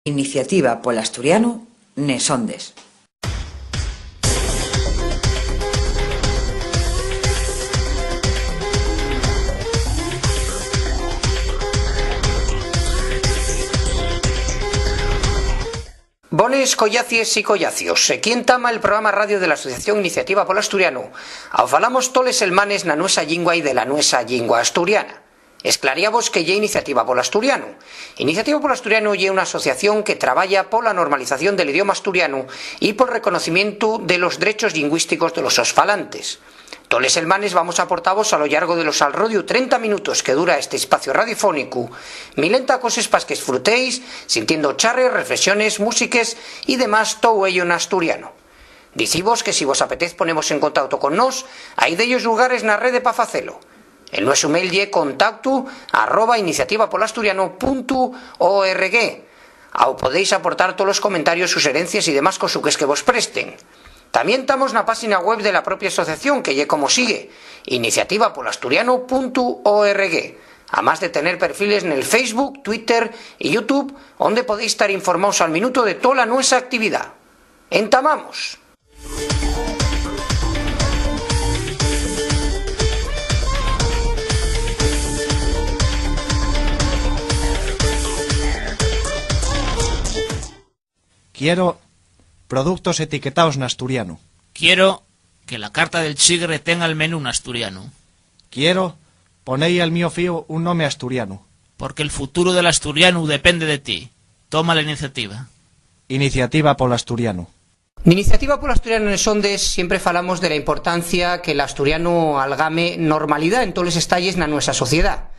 Iniciativa Pol Asturiano, Nesondes. Bones collacies y collacios, quien tama el programa radio de la Asociación Iniciativa Pol Asturiano. Falamos toles elmanes na nuesa llingua y de la nuesa llingua asturiana. Esclaríamos que lle Iniciativa Pol Asturiano. Iniciativa Pol Asturiano lle una asociación que traballa pola normalización del idioma asturiano y por reconocimiento de los derechos lingüísticos de los falantes. Toles elmanes vamos a aportaros a lo largo de los alrodio 30 minutos que dura este espacio radiofónico, milenta cosas pas que disfrutéis, sintiendo charres, reflexiones, músiques y demás todo ello en asturiano. Dicibos que si vos apetez ponemos en contacto con nos, hay de ellos lugares na rede pa facelo. El nuestro mail lle contactu@iniciativapolasturiano.org. Ao podéis aportar todos los comentarios, sugerencias y demás cosuques que vos presten. También estamos en la página web de la propia asociación, que lle como sigue, iniciativapolasturiano.org. Además de tener perfiles en el Facebook, Twitter y YouTube, donde podéis estar informados al minuto de toda nuestra actividad. ¡Entamamos! Quiero productos etiquetados en asturiano. Quiero que la carta del chigre tenga el menú en asturiano. Quiero poner al mío fío un nombre asturiano. Porque el futuro del asturiano depende de ti. Toma la iniciativa. Iniciativa Pol Asturiano. En Iniciativa Pol Asturiano en Sondes siempre falamos de la importancia que el asturiano algame normalidad en todos los estalles na nuestra sociedad.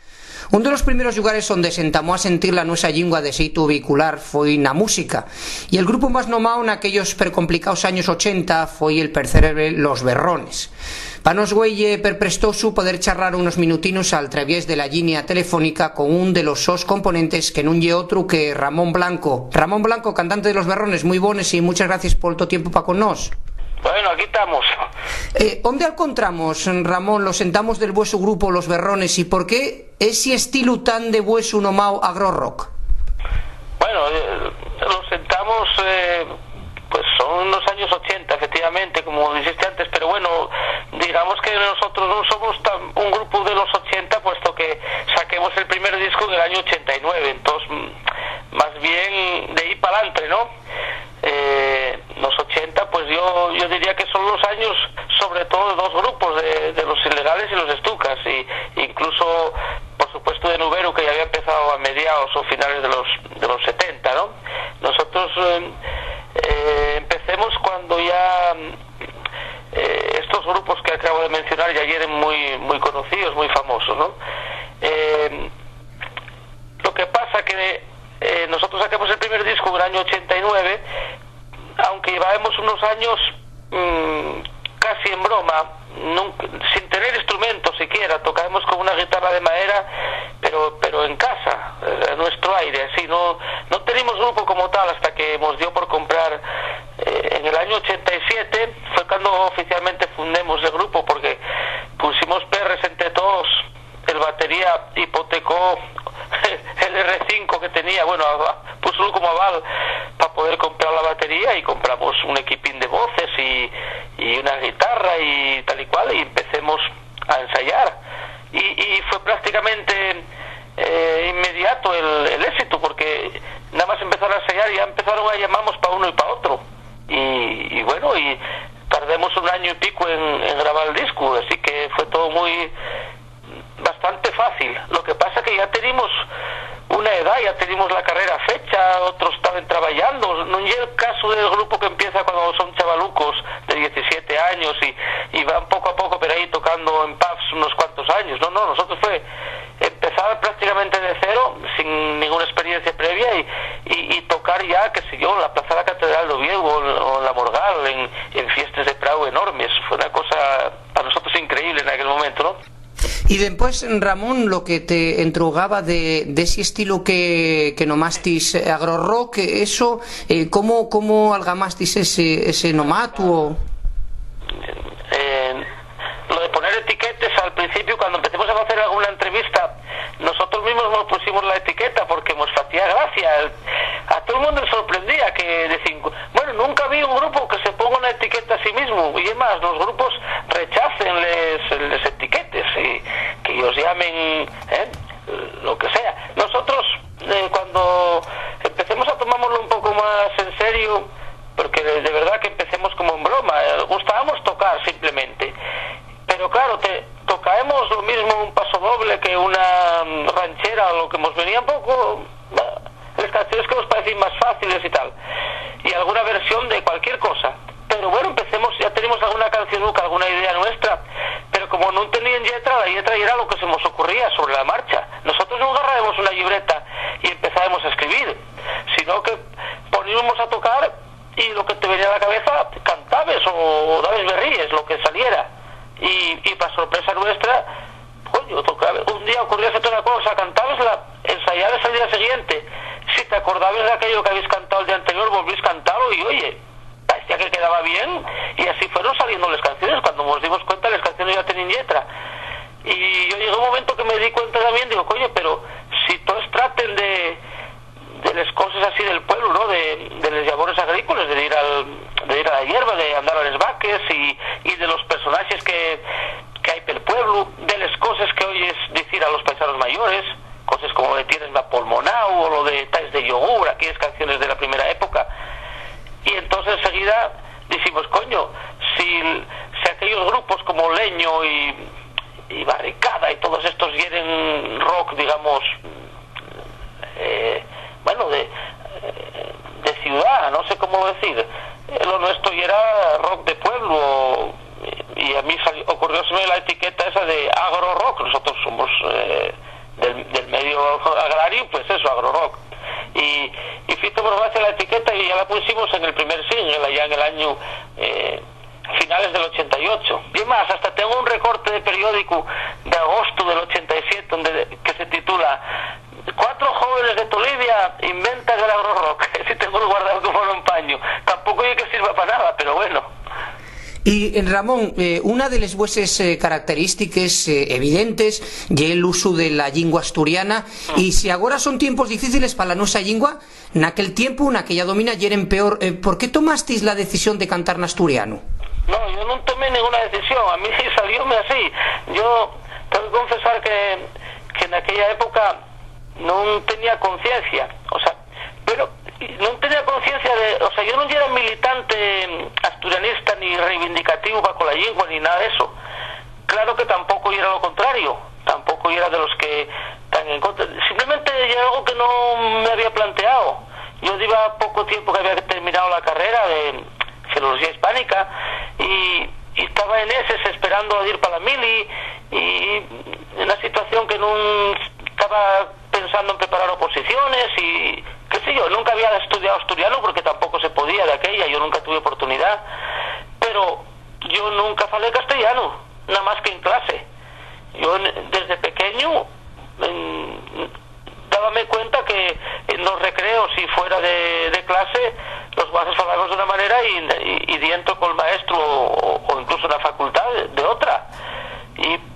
Uno de los primeros lugares donde se entamó a sentir la nuestra lingua de xeito vehicular foi na música, y el grupo más nomado en aquellos percomplicados años 80 foi el percebre Los Berrones. Pa nos güeye perprestoso poder charrar unos minutinos al través de la línea telefónica con un de los sos componentes que nun lle otro que Ramón Blanco. Ramón Blanco, cantante de Los Berrones, muy bones y muchas gracias por todo tiempo pa con nos. Bueno, aquí estamos. ¿Dónde encontramos, Ramón, los sentamos del vueso grupo Los Berrones y por qué ese estilo tan de vueso nomao agro-rock? Bueno, los sentamos, pues son los años 80, efectivamente, como dijiste antes, pero bueno, digamos que nosotros no somos un grupo de los 80, puesto que saquemos el primer disco en el año 89, entonces, más bien de ahí para adelante, ¿no? Los 80, pues yo diría que son los años sobre todo de dos grupos, de los Ilegales y los Estucas, y incluso por supuesto de Nubero, que ya había empezado a mediados o finales de los 70, ¿no? Nosotros empecemos cuando ya estos grupos que acabo de mencionar ya eran muy conocidos, muy famosos, ¿no? Lo que pasa que nosotros sacamos el primer disco en el año 89, aunque llevábamos unos años casi en broma, sin tener instrumentos siquiera, tocábamos con una guitarra de madera, pero en casa, a nuestro aire, así, no teníamos grupo como tal hasta que nos dio por comprar. En el año 87 fue cuando oficialmente fundemos el grupo, porque pusimos perres entre todos. El batería hipotecó el R5 que tenía, bueno, puso como aval para poder comprar la batería, y compramos un equipín de voces y una guitarra y tal y cual, y empecemos a ensayar, y fue prácticamente inmediato el éxito, porque nada más empezar a ensayar ya empezaron a llamarnos para uno y para otro, y bueno, y tardemos un año y pico en grabar el disco, así que fue todo bastante fácil. Lo que pasa que ya tenemos una edad, ya tenemos la carrera fecha, otros estaban trabajando. No es el caso del grupo que empieza cuando son chavalucos de 17 años y van poco a poco, pero ahí tocando en pubs unos cuantos años. No, nosotros fue empezar prácticamente de cero, sin ninguna experiencia previa, y tocar ya, qué sé yo, en la Plaza de la Catedral de Oviedo o en la Morgal, en fiestas de Prado enormes. Fue una cosa para nosotros increíble en aquel momento, ¿no? Y después, Ramón, lo que te entrugaba de ese estilo que nomastis agro-rock, eso, ¿cómo algamastis ese nomatu? Lo de poner etiquetas al principio, cuando empecemos a hacer alguna entrevista, nosotros mismos nos pusimos la etiqueta porque nos hacía gracia. A todo el mundo asturiano, y más, los grupos rechacen les etiquetes, y que ellos llamen lo que sea. Nosotros, cuando empecemos a tomárnoslo un poco más en serio, porque de verdad que empecemos como en broma, gustábamos tocar simplemente, pero claro, tocaemos lo mismo un paso doble que una ranchera, o lo que nos venía un poco, las canciones que nos parecen más fáciles y tal, y alguna versión de cualquier cosa. Pero bueno, empecemos, ya tenemos alguna canción, alguna idea nuestra, pero como no tenían letra, la letra era lo que se nos ocurría sobre la marcha. Nosotros no agarraremos una libreta y empezaremos a escribir, sino que poníamos a tocar y lo que te venía a la cabeza cantabes o dabes berríes, lo que saliera. Y para sorpresa nuestra, coño, un día ocurría hacer otra cosa, cantabas, ensayabas al día siguiente, si te acordabas de aquello que habéis cantado el día anterior, volvís a cantarlo y oye, parecía que quedaba bien, y así fueron saliendo las canciones. Cuando nos dimos cuenta, las canciones ya tenían letra. Y yo llegó un momento que me di cuenta también, digo, coño, pero si todos traten de las cosas así del pueblo, ¿no? De los labores agrícolas, de ir a la hierba, de andar a los vaques y de los personajes que hay pel pueblo, de las cosas que oyes decir a los paisanos mayores, cosas como de tienes la pulmonao o lo de tais de yogur, aquellas canciones de la primera época. Y entonces enseguida decimos, coño, si aquellos grupos como Leño y Barricada y todos estos quieren rock, digamos, bueno, de ciudad, no sé cómo decir, lo nuestro ya era rock de pueblo, y a mí ocurrióseme la etiqueta esa de agro rock. Nosotros somos del medio agrario, pues eso, agro rock. Y fíjate por gracia la etiqueta, y ya la pusimos en el primer single allá en el año finales del 88. Y más, hasta tengo un recorte de periódico de agosto del 87 que se titula 4 jóvenes de Tolivia inventan el agro rock. Si tengo que guardar como un paño, tampoco hay que sirva para nada, pero bueno. Y Ramón, una de las vuestras características evidentes es el uso de la lingua asturiana, y si ahora son tiempos difíciles para la nuestra lingua, en aquel tiempo, en aquella domina, yeren peor, ¿por qué tomasteis la decisión de cantar en asturiano? No, yo no tomé ninguna decisión, a mí salióme así. Yo tengo que confesar que en aquella época no tenía conciencia, o sea, pero no tenía conciencia de, o sea, yo no era militante asturianista ni reivindicativo bajo la lengua ni nada de eso. Claro que tampoco era lo contrario, tampoco era de los que están en contra. Simplemente era algo que no me había planteado. Yo llevaba poco tiempo que había terminado la carrera de filología hispánica y estaba en ese esperando a ir para la mili, y en una situación que no estaba pensando en preparar oposiciones y qué sé yo. Nunca había estudiado asturiano porque tampoco se podía de aquella, yo nunca tuve oportunidad, pero yo nunca falé castellano, nada más que en clase. Yo desde pequeño dábame cuenta que en los recreos y fuera de clase los guasos hablábamos de una manera y dentro con el maestro o incluso en la facultad de otra.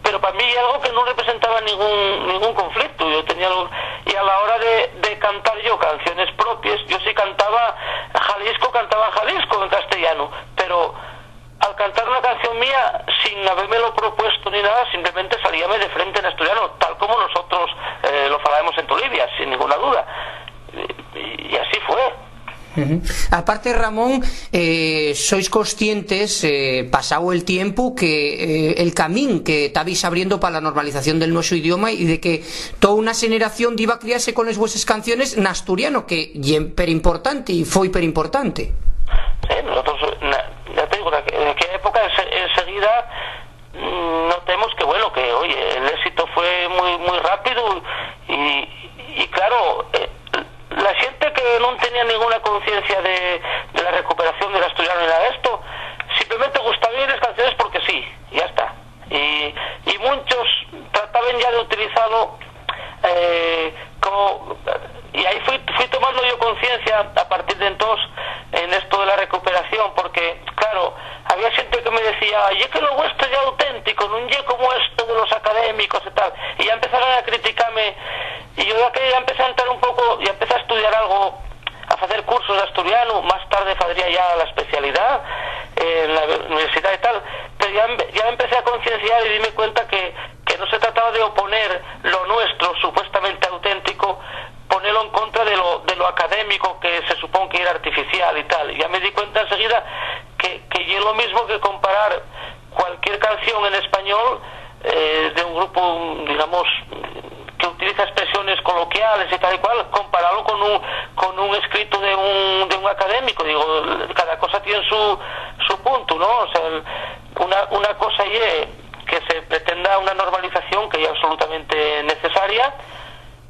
Pero para mí algo que no representaba ningún conflicto. Yo tenía algo, y a la hora de cantar yo canciones propias, yo sí cantaba Jalisco en castellano, pero al cantar una canción mía sin habérmelo propuesto ni nada, simplemente salíame de frente en asturiano, tal como nosotros lo falábamos en Tolivia, sin ninguna duda, y así fue. Aparte, Ramón, sois conscientes, pasado el tiempo, que el camino que estabais abriendo para la normalización del nuestro idioma, y de que toda una generación iba a criarse con las vuestras canciones en asturiano, que es importante y fue importante. Sí, nosotros, ya te digo, en aquella época enseguida notemos que bueno, que oye, el éxito fue muy rápido, y claro, la gente que no tenía ninguna conciencia de la recuperación del asturiano ni nada de esto, simplemente gustaban las canciones porque sí, ya está. Y muchos trataban ya de utilizarlo como... Y ahí fui tomando yo conciencia a partir de entonces en esto de la recuperación, porque claro, había gente que me decía, oye, que lo vuestro ya auténtico, no es como esto de los académicos y tal, y ya empezaron a criticarme, y yo ya empecé a entrar un poco, ya empecé a estudiar algo, a hacer cursos de asturiano, más tarde haría ya la especialidad, en la universidad y tal, pero ya empecé a concienciar y dime cuenta que no se trataba de oponer lo nuestro, supuestamente auténtico, ponerlo en contra de lo académico, que se supone que era artificial y tal. Ya me di cuenta enseguida que es lo mismo que comparar cualquier canción en español de un grupo, digamos, que utiliza expresiones coloquiales y tal y cual, compararlo con un escrito de un académico. Digo, cada cosa tiene su punto, ¿no? O sea, una cosa es que se pretenda una normalización que es absolutamente necesaria,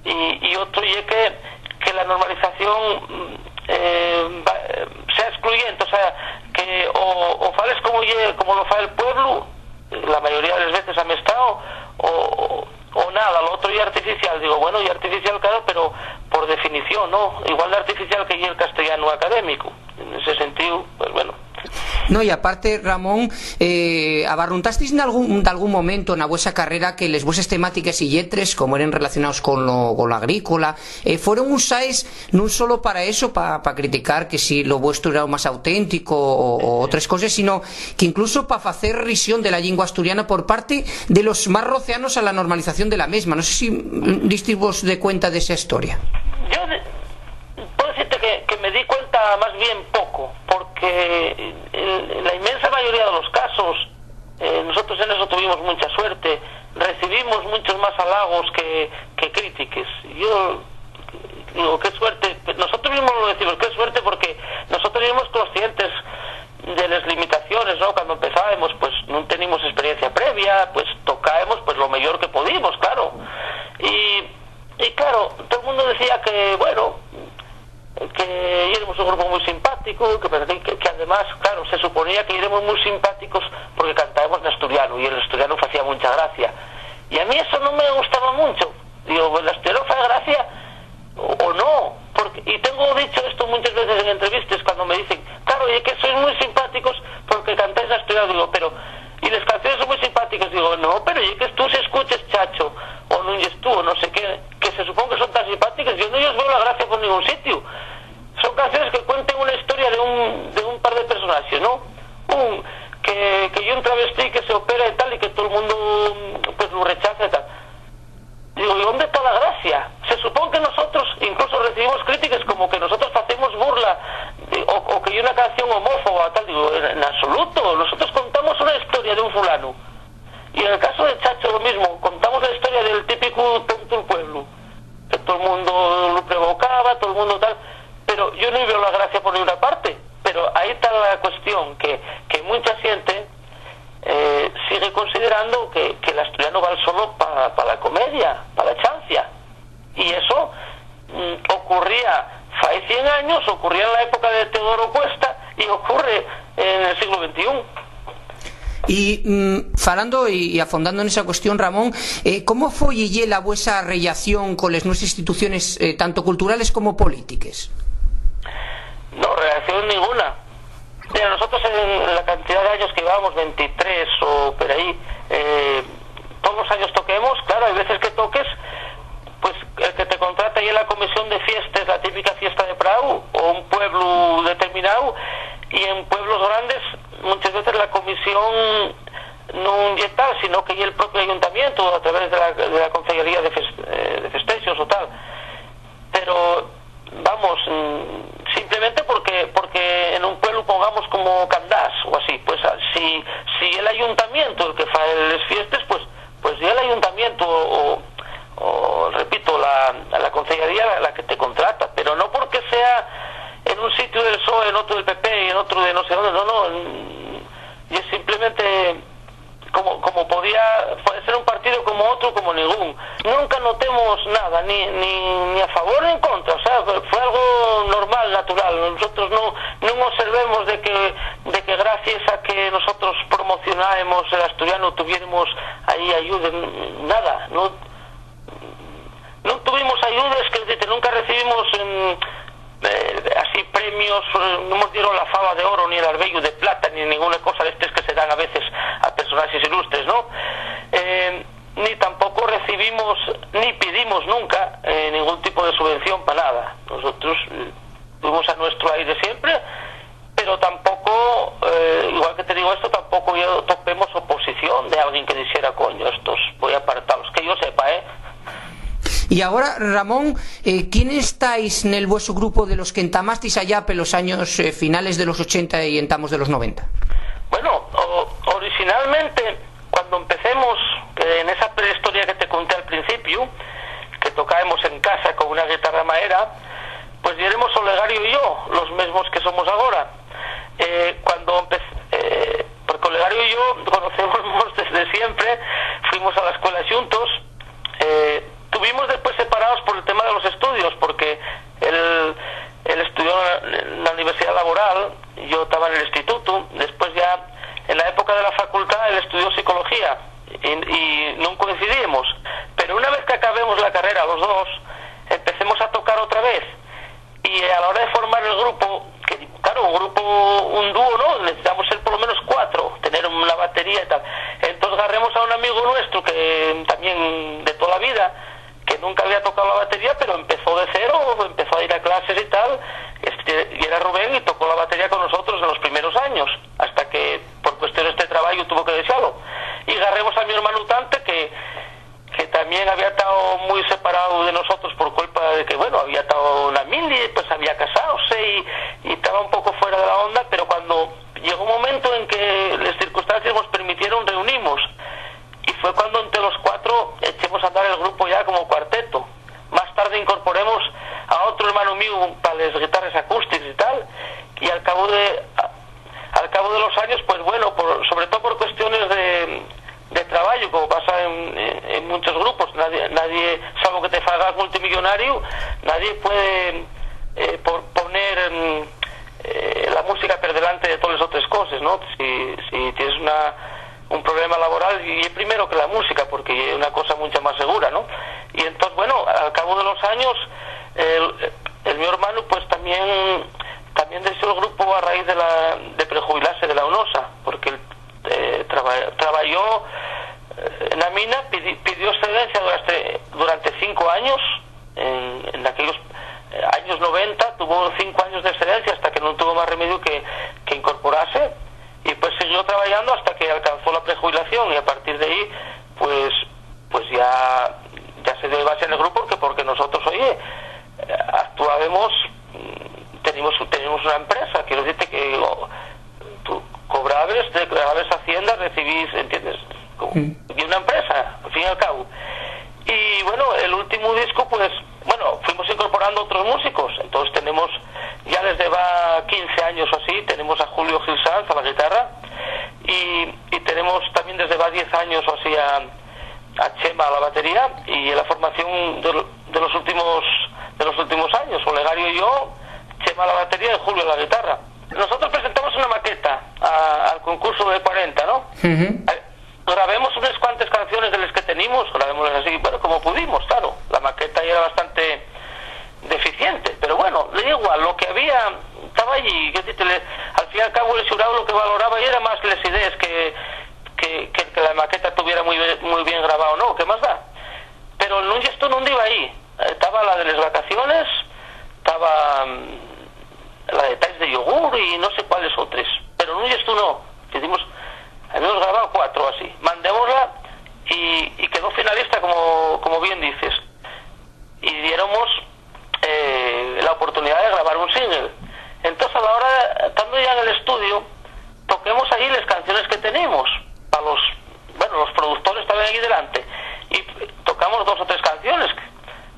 y otro es que la normalización sea excluyente, o sea, que o fales como lo fa el pueblo, la mayoría de las veces han estado, o nada, lo otro es artificial. Digo, bueno, y artificial, claro, pero por definición, ¿no? Igual de artificial que el castellano académico. En ese sentido, pues bueno. No, y aparte, Ramón, abarruntasteis de algún momento na vuesa carrera que les vuesas temáticas y lletres, como eran relacionados con lo agrícola, fueron usáis non solo para eso, para criticar que si lo vuestro era más auténtico o otras cosas, sino que incluso para hacer risión de la lingua asturiana por parte de los más rocianos a la normalización de la misma. No sé si disteis vos de cuenta de esa historia. Yo puedo decirte que me di cuenta más bien poco, porque en la inmensa mayoría de los casos nosotros en eso tuvimos mucha suerte, recibimos muchos más halagos que críticas. Yo digo, qué suerte, nosotros mismos lo decimos, qué suerte, porque nosotros éramos conscientes de las limitaciones, ¿no? Cuando empezábamos, pues no teníamos experiencia previa, pues tocábamos pues lo mejor que podíamos, claro, y claro, todo el mundo decía que, bueno, que éramos un grupo muy simpático, que además, claro, se suponía que éramos muy simpáticos porque cantábamos en asturiano, y el asturiano hacía mucha gracia, y a mí eso no me gustaba mucho. Digo, ¿el asturiano hace gracia o no? Y tengo dicho esto muchas veces en entrevistas, cuando me dicen, claro, y es que sois muy simpáticos porque cantáis en asturiano. Digo, pero, y las canciones son muy simpáticas. Digo, no, pero y es que tú se escuches, chacho, o no oyes tú, o no sé qué, que se supone que son tan simpáticas, yo no os veo la gracia por ningún sitio. Son canciones que cuenten una historia de un par de personajes, ¿no? Que hay un travesti que se opera y tal, y que todo el mundo pues lo rechaza y tal. Digo, ¿y dónde está la gracia? Se supone que nosotros incluso recibimos críticas como que nosotros hacemos burla o que hay una canción homófoba tal. Digo, en absoluto, nosotros contamos una historia de un fulano, y en el caso de Chacho lo mismo, contamos la historia del típico tonto del pueblo, que todo el mundo lo provocaba, todo el mundo tal, pero yo no veo la gracia por ninguna parte. Pero ahí está la cuestión, que mucha gente sigue considerando que el asturiano vale solo para la comedia, para la chancia, y eso ocurría hace 100 años, ocurría en la época de Teodoro Cuesta y ocurre en el siglo XXI. Y falando y afondando en esa cuestión, Ramón, ¿cómo fue la vuesa relación con las nuestras instituciones, tanto culturales como políticas? No, relación ninguna. Mira, nosotros en la cantidad de años que llevábamos, 23 o por ahí, todos los años toquemos, claro, hay veces que toques, pues el que te contrata ahí en la comisión de fiestas, la típica fiesta de Prado, o un pueblo determinado, y en pueblos grandes muchas veces la comisión no es tal, sino que hay el propio ayuntamiento a través de la concejalía de festejos o tal. Pero vamos, simplemente porque en un pueblo pongamos como Candás o así, pues si el ayuntamiento el que fa las fiestas, pues ya el ayuntamiento o repito, la concejalía la que te contrata, pero no porque sea en un sitio del PSOE, en otro del PP y en otro de no sé dónde, no, y es simplemente como puede ser un partido como otro, como ningún. Nunca notemos nada, ni a favor ni en contra, o sea, fue algo normal, natural. Nosotros no observemos de que gracias a que nosotros promocionábamos el asturiano tuviéramos ahí ayuda, nada, no tuvimos ayudas, que nunca recibimos así premios, no nos dieron la fava de oro ni el arbello de plata ni ninguna cosa de estas que se dan a veces a personajes ilustres, ¿no? Ni tampoco recibimos ni pedimos nunca ningún tipo de subvención para nada. Nosotros tuvimos a nuestro aire siempre, pero tampoco igual Y ahora, Ramón, ¿quién estáis en el vuestro grupo de los que entamasteis allá por los años finales de los 80 y entamos de los 90? Bueno, originalmente, cuando empecemos, en esa prehistoria que te conté al principio, que tocábamos en casa con una guitarra madera, pues éramos Olegario y yo, los mismos que somos ahora. Porque Olegario y yo conocemos desde siempre, fuimos a la escuela juntos, tuvimos después separados por el tema de los estudios, porque él estudió en la Universidad Laboral, yo estaba en el instituto, después ya en la época de la facultad él estudió psicología y no coincidimos, pero una vez que acabemos la carrera los dos, empecemos a tocar otra vez, y a la hora de formar el grupo, que claro, un dúo, ¿no? Necesitamos ser por lo menos 4, tener una batería y tal. Entonces agarremos a un amigo nuestro que también de toda la vida, que nunca había tocado la batería, pero empezó de cero, empezó a ir a clases y tal, y era Rubén, y tocó la batería con nosotros en los primeros años, hasta que por cuestiones de trabajo tuvo que dejarlo. Y agarremos a mi hermano Tante, que también había estado muy separado de nosotros por culpa de que, bueno, había estado una mili, pues había casado,se y estaba un poco fuera de la onda, pero cuando llegó un momento en que las circunstancias nos permitieron, reunimos, y fue cuando entre los 4 echemos a andar el grupo ya como cuarteto. Más tarde incorporemos a otro hermano mío para las guitarras acústicas y tal, y al cabo de los años, pues bueno, sobre todo por cuestiones de trabajo, como pasa en muchos grupos, nadie, salvo que te hagas multimillonario, nadie puede poner la música por delante de todas las otras cosas, ¿no? Si tienes un problema laboral, y primero que la música, porque es una cosa mucho más segura, ¿no? Y entonces, bueno, al cabo de los años, mi hermano pues también dejó el grupo a raíz de prejubilarse de la UNOSA, porque él trabajó en la mina, pidió excedencia durante 5 años, en aquellos años 90, tuvo 5 años de excedencia hasta que no tuvo más remedio que incorporarse, y pues siguió trabajando hasta que alcanzó la prejubilación, y a partir de ahí pues ya se dio base en el grupo, porque nosotros, oye, actuábamos, teníamos una empresa, quiero decirte que tú cobrabas, declarabas Hacienda, recibís, ¿entiendes? Y una empresa, al fin y al cabo. Y bueno, el último disco, pues, bueno, fuimos incorporando otros músicos, entonces tenemos, ya desde va 15 años o así, tenemos a Julio Gil Sanz a la guitarra, y tenemos también desde va 10 años o así a Chema a la batería, y en la formación de los últimos años, Olegario y yo, Chema a la batería y Julio a la guitarra. Nosotros presentamos una maqueta al concurso de 40, ¿no? Grabemos unas cuantas canciones de las que teníamos, grabémoslas así, bueno, como pudimos, claro. La maqueta ya era bastante deficiente, pero bueno, le igual, lo que había estaba allí. Al fin y al cabo el jurado lo que valoraba y era más las ideas que la maqueta tuviera muy bien grabado, ¿no? ¿Qué más da? Pero el Nungestu no iba ahí. Estaba la de las vacaciones, estaba la de Tais de Yogur y no sé cuáles otras, pero Nungestu no. Habíamos grabado 4 así, mandémosla y quedó finalista, como bien dices, y diéramos la oportunidad de grabar un single. Entonces, a la hora, estando ya en el estudio, toquemos ahí las canciones que tenemos, para los productores estaban aquí delante, y tocamos 2 o 3 canciones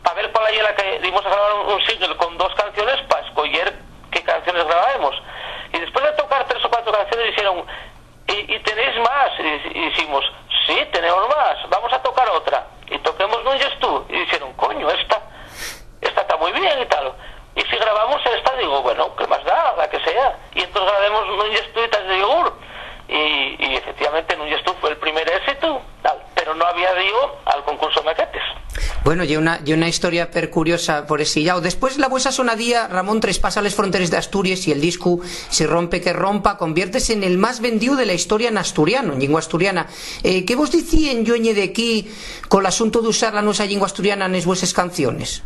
para ver cuál era la que dimos a grabar un single con 2 canciones, para escoger qué canciones grabamos. Y después de tocar 3 o 4 canciones dijeron, ¿y tenéis más? Y decimos, sí, tenemos más, vamos a tocar otra. Y toquemos Nungestu. Y dijeron, coño, esta está muy bien y tal. Y si grabamos esta, digo, bueno, ¿qué más da? La que sea. Y entonces grabemos Nungestu y Tais de Yogur. Y efectivamente Nungestu fue el primer éxito, tal, pero no había ido al concurso de maquetes. Bueno, y una historia per curiosa por ese lado. Después la vuesa sonadía, Ramón, traspasa las fronteras de Asturias y el disco Se rompe que rompa, conviertes en el más vendido de la historia en asturiano, en lengua asturiana. ¿Qué vos decían, Yoñe, de aquí con el asunto de usar la nuestra lengua asturiana en vuestras canciones?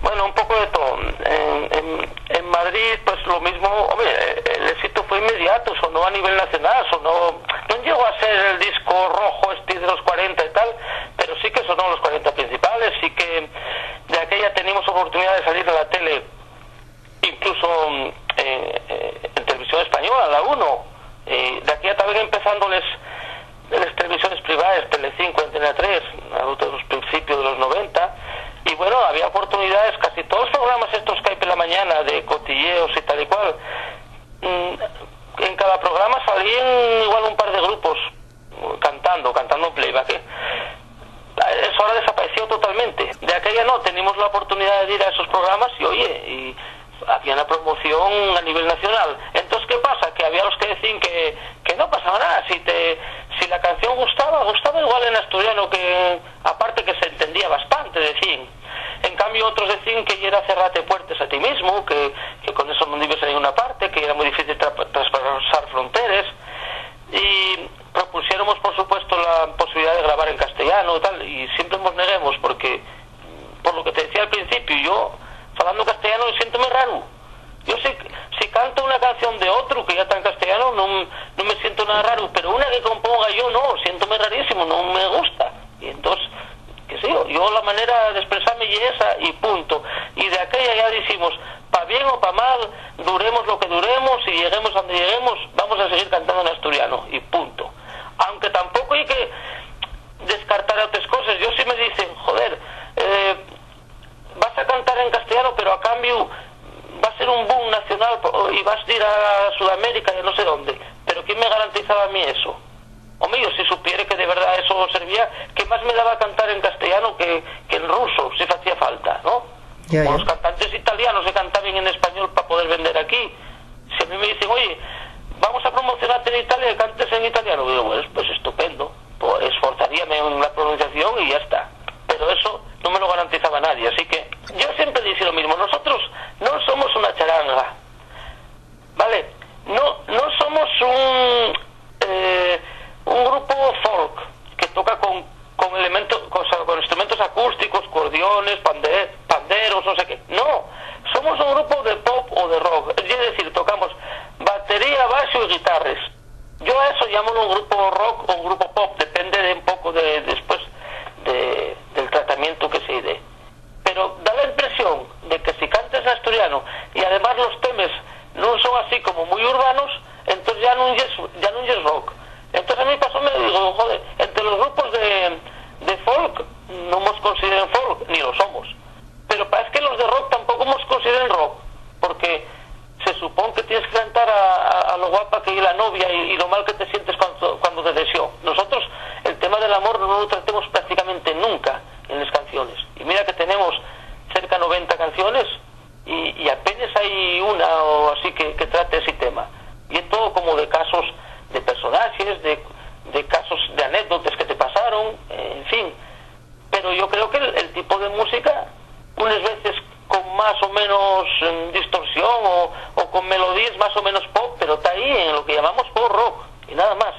Bueno, un poco de todo. En Madrid, pues lo mismo, hombre, el éxito fue inmediato, sonó a nivel nacional, no llegó a ser el disco rojo de los 40 y tal, pero sí que sonó los 40 principales, sí que oportunidad de salir a la tele, incluso en televisión española, la 1. De aquí ya también empezando las televisiones privadas, Telecinco, Antena 3, a los principios de los 90. Y bueno, había oportunidades, casi todos los programas estos que hay por la mañana, de cotilleos y tal y cual. En cada programa salían igual un par de grupos cantando en playback. Eso ahora desapareció totalmente. De aquella no, teníamos la oportunidad de ir a esos programas y oye, había una promoción a nivel nacional. Entonces, ¿qué pasa? Que había los que decían que no pasaba nada. Si la canción gustaba igual en asturiano, que aparte que se entendía bastante, decían. En cambio, otros decían que era cerrarte puertas a ti mismo, que con eso no ibas a ninguna parte, que era muy difícil traspasar fronteras. Y propusiéramos, por supuesto, la posibilidad de grabar en castellano y tal, y siempre nos neguemos, porque, por lo que te decía al principio, yo, hablando castellano, siéntome raro. Yo si canto una canción de otro que ya está en castellano, no me siento nada raro, pero una que componga yo, no, siéntome rarísimo, no me gusta. Y entonces, qué sé yo la manera de expresarme y esa, y punto. Y de aquella ya decimos, pa' bien o pa' mal, duremos lo que duremos, y lleguemos a donde lleguemos, vamos a seguir cantando en asturiano, y punto. Aunque tampoco hay que descartar otras cosas. Yo sí me dicen, joder, vas a cantar en castellano, pero a cambio va a ser un boom nacional y vas a ir a Sudamérica y a no sé dónde. Pero ¿quién me garantizaba a mí eso? Hombre, yo si supiera que de verdad eso servía, que más me daba cantar en castellano que en ruso, si hacía falta, ¿no? Ya. O los cantantes italianos que cantaban en español para poder vender aquí. Si a mí me dicen, oye, vamos a promocionarte en Italia y cantes en italiano, digo, pues estupendo, pues esforzaríame en la pronunciación y ya está. Pero eso no me lo garantizaba nadie, así que yo siempre dije lo mismo, nosotros no somos una charanga, ¿vale? No somos un grupo folk que toca con elementos, con instrumentos acústicos, cordiones, panderos, no sé qué. No, somos un grupo de pop o de rock, es decir, tocamos batería, bajo y guitarras. Yo a eso llamo un grupo rock o un grupo pop, depende de un poco después del tratamiento que se dé. Pero da la impresión de que si cantas en asturiano y además los temas no son así como muy urbanos, entonces ya no es rock. Entonces a mí pasó, me digo, joder, entre los grupos de folk no nos consideran folk, ni lo somos. Pero parece que los de rock tampoco nos consideran rock, porque se supone que tienes que cantar a lo guapa que es la novia y lo mal que te sientes cuando te deseó. Nosotros el tema del amor no lo tratemos prácticamente nunca en las canciones. Y mira que tenemos cerca de 90 canciones y apenas hay una o así que trate ese tema. Y es todo como de casos de personajes, de casos de anécdotas que te pasaron, en fin. Pero yo creo que el tipo de música, unas veces con más o menos distorsión o con melodías más o menos pop, pero está ahí en lo que llamamos pop rock y nada más.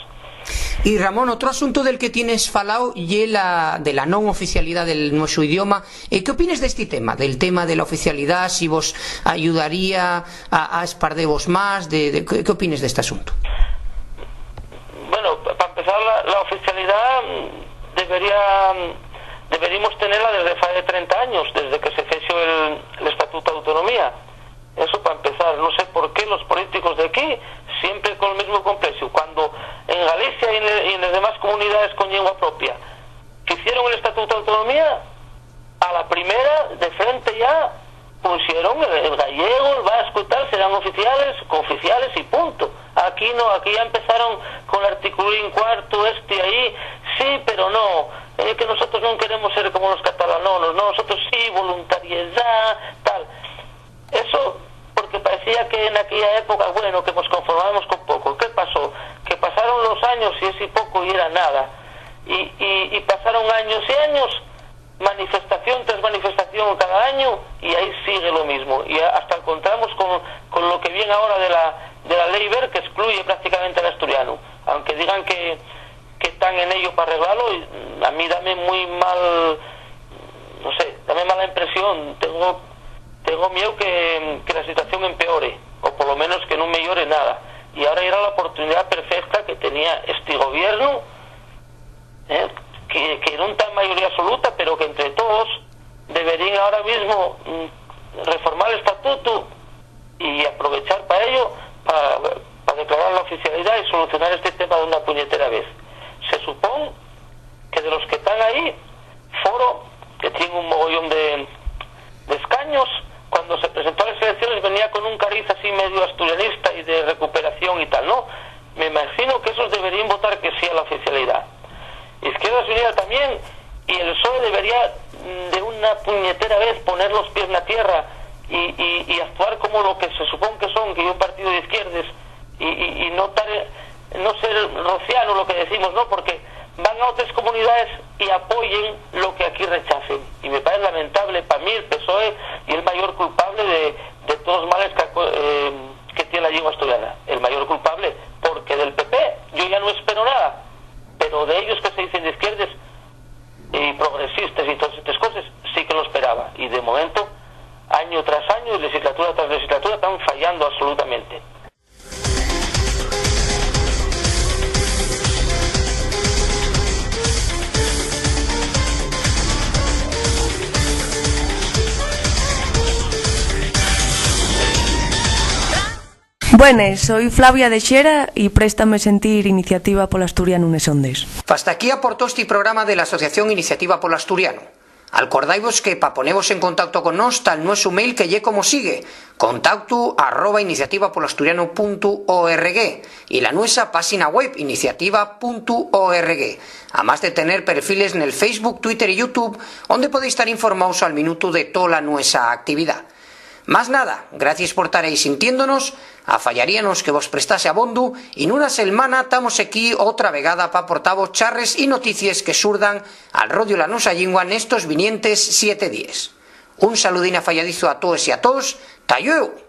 Y Ramón, otro asunto del que tienes falado y de la non oficialidad del nuestro idioma, ¿qué opinas de este tema? Del tema de la oficialidad, si vos ayudaría a espardevos más, ¿qué opinas de este asunto? Bueno, para empezar, la oficialidad deberíamos tenerla desde hace 30 años, desde que se hizo el Estatuto de Autonomía. Eso para empezar. No sé por qué los políticos de aquí siempre con el mismo complejo, cuando en Galicia y en las demás comunidades con lengua propia que hicieron el Estatuto de Autonomía, a la primera de frente ya pusieron el gallego, el vasco y tal, serán oficiales y punto. Aquí no, aquí ya empezaron con el artículo cuarto ahí, sí, pero no, que nosotros no queremos ser como los catalanos, no, nosotros sí, voluntariedad, tal. Eso porque parecía que en aquella época, bueno, que nos conformábamos con poco. ¿Qué pasó? Que pasaron los años y ese poco y era nada. Y pasaron años y años, manifestación tras manifestación cada año, y ahí sigue lo mismo. Y hasta encontramos con lo que viene ahora de la ley Wert, que excluye prácticamente al asturiano. Aunque digan que están en ello para arreglarlo, a mí dame muy mal, no sé, dame mala impresión. Tengo miedo que la situación empeore, o por lo menos que no mejore nada. Y ahora era la oportunidad perfecta que tenía este gobierno, que no está en mayoría absoluta, pero que entre todos deberían ahora mismo reformar el estatuto y aprovechar para ello, para declarar la oficialidad y solucionar este tema de una puñetera vez. Se supone que de los que están ahí, Foro, que tiene un mogollón de escaños, cuando se presentó a las elecciones venía con un cariz así medio asturianista y de recuperación y tal, ¿no? Me imagino que esos deberían votar que sí a la oficialidad. Izquierda Unida también, y el PSOE debería de una puñetera vez poner los pies en la tierra y actuar como lo que se supone que son, que es un partido de izquierdas, y no ser rociano, lo que decimos, ¿no? Porque van a otras comunidades y apoyen lo que aquí rechacen. Y me parece lamentable, para mí el PSOE y el mayor culpable de todos los males que tiene la lengua asturiana. El mayor culpable, porque del PP yo ya no espero nada, pero de ellos que se dicen de izquierdas y progresistas y todas estas cosas, sí que lo esperaba. Y de momento, año tras año, legislatura tras legislatura, están fallando absolutamente. Buenas, soy Flavia de Xera y préstame sentir Iniciativa Polo Asturiano Nesondes. Hasta aquí aportó este programa de la Asociación Iniciativa Polo Asturiano. Acordaivos que pa ponevos en contacto con nos tal nuestro mail que lle como sigue: contacto@iniciativapoloasturiano.org y la nuestra página web iniciativa.org, además de tener perfiles en el Facebook, Twitter y YouTube, donde podéis estar informados al minuto de toda la nuestra actividad. Más nada, gracias por estar ahí sintiéndonos, afallaríanos que vos prestase abondo y en una semana estamos aquí otra vegada para aportaros charres y noticias que surdan al rodio la nuestra lingua en estos vinientes 7 días. Un saludín afalladizo a todos y a todos, ¡ta llueu!